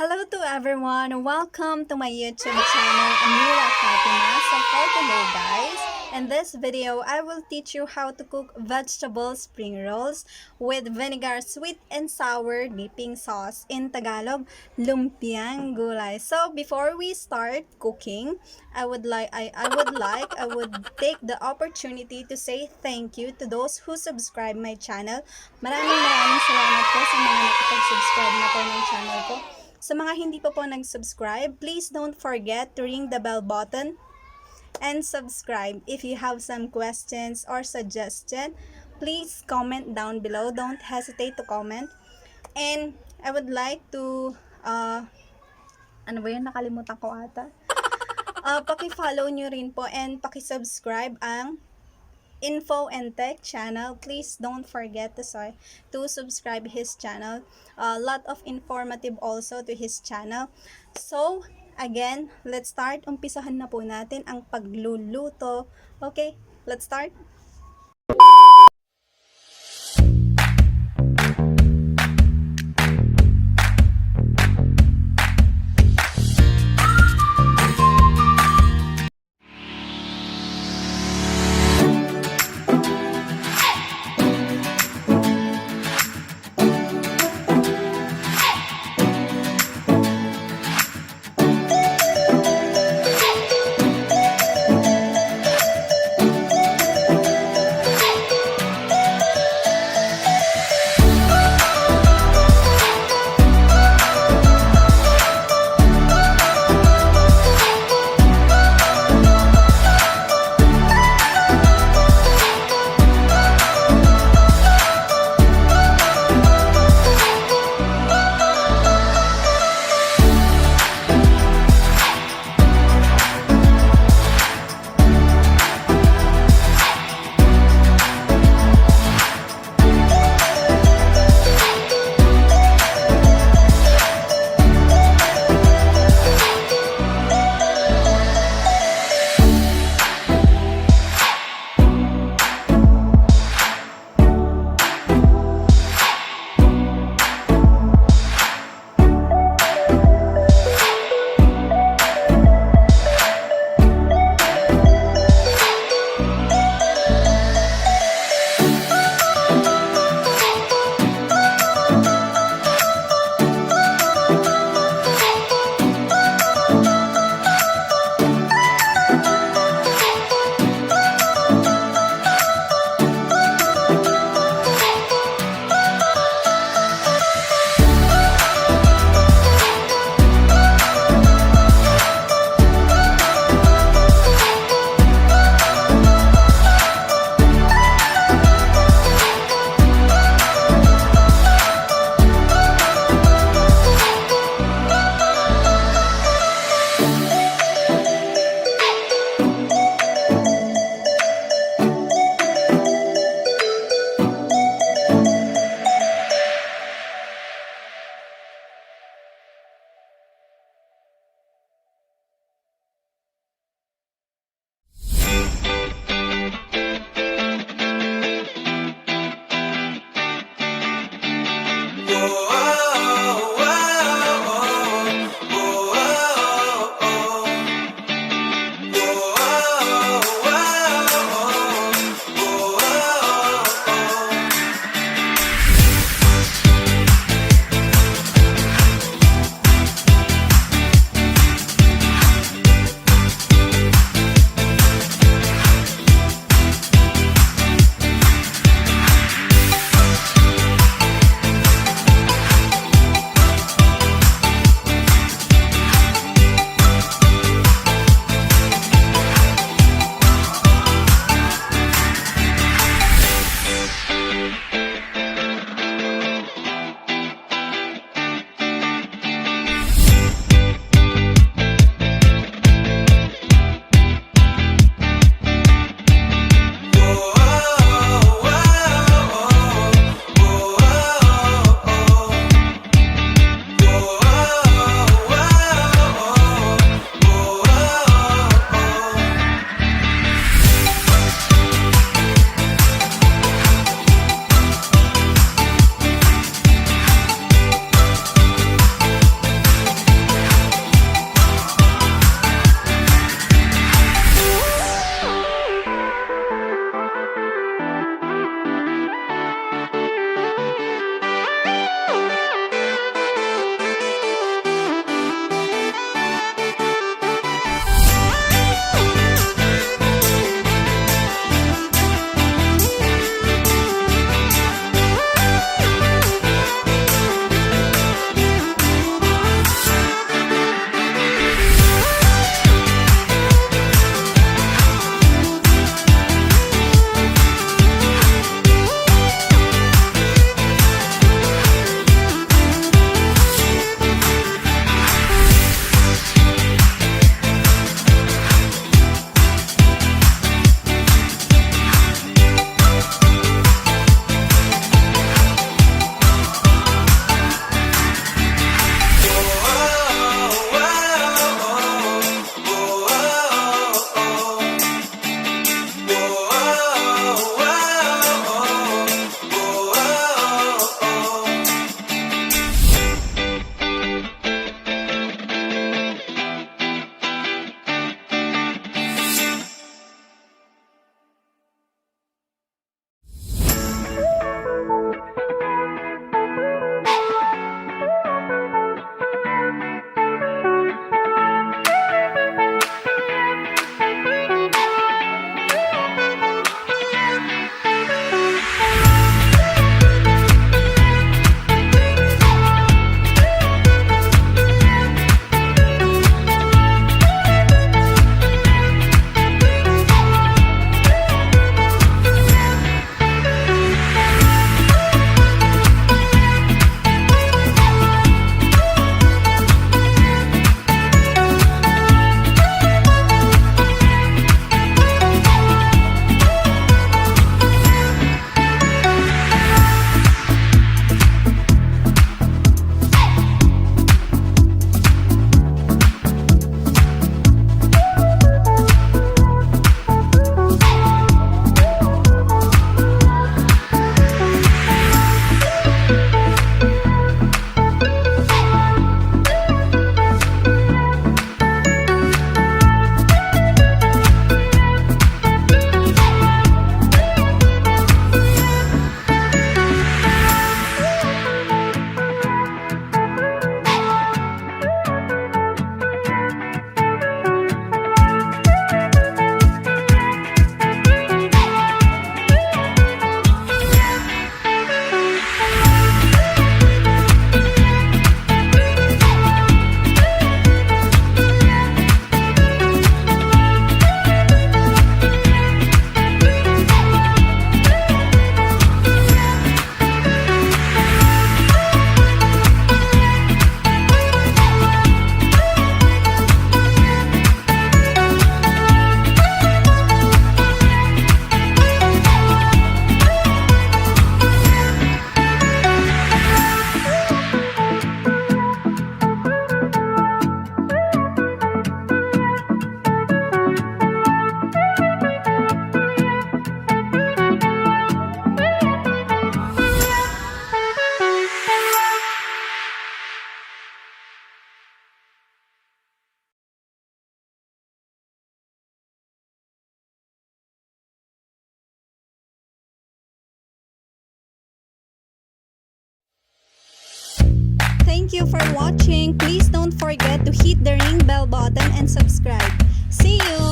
Hello to everyone. Welcome to my YouTube channel, Mirah Fathimah. So for today guys, in this video, I will teach you how to cook vegetable spring rolls with vinegar sweet and sour dipping sauce. In Tagalog, Lumpiang Gulay. So before we start cooking, I would take the opportunity to say thank you to those who subscribe my channel. Maraming salamat po sa mga nakapag-subscribe na po ng channel ko. Sa mga hindi pa po nag-subscribe, please don't forget to ring the bell button and subscribe. If you have some questions or suggestion, please comment down below. Don't hesitate to comment. And I would like to, nakalimutan ko ata. Paki-follow nyo rin po and paki-subscribe ang Info and Tech channel. Please don't forget to subscribe his channel. A lot of informative also to his channel. So again, let's start. Umpisahan na po natin ang pagluluto. Okay, let's start. Thank you for watching. Please don't forget to hit the ring bell button and subscribe. See you!